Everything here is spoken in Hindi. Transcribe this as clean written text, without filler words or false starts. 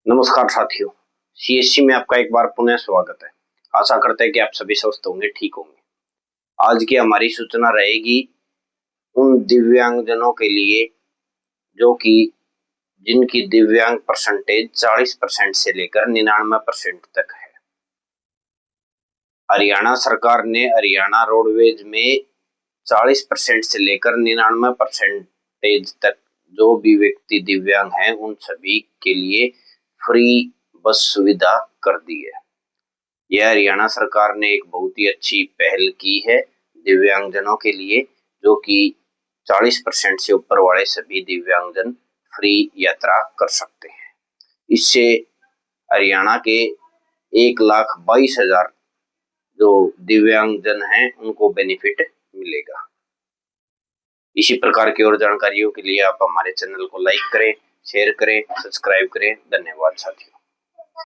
नमस्कार साथियों, सीएससी में आपका एक बार पुनः स्वागत है। आशा करते हैं कि आप सभी स्वस्थ होंगे, ठीक होंगे। आज की हमारी सूचना रहेगी उन दिव्यांगजनों के लिए जो कि जिनकी दिव्यांग परसेंटेज 40% से लेकर 99% तक है। हरियाणा सरकार ने हरियाणा रोडवेज में 40% से लेकर 99% तक जो भी व्यक्ति दिव्यांग हैं उन सभी के लिए फ्री बस सुविधा कर दी है। यह हरियाणा सरकार ने एक बहुत ही अच्छी पहल की है दिव्यांगजनों के लिए, जो कि 40% से ऊपर वाले सभी दिव्यांगजन फ्री यात्रा कर सकते हैं। इससे हरियाणा के 1,22,000 जो दिव्यांगजन हैं उनको बेनिफिट मिलेगा। इसी प्रकार की और जानकारियों के लिए आप हमारे चैनल को लाइक करें, शेयर करें, सब्सक्राइब करें। धन्यवाद साथियों।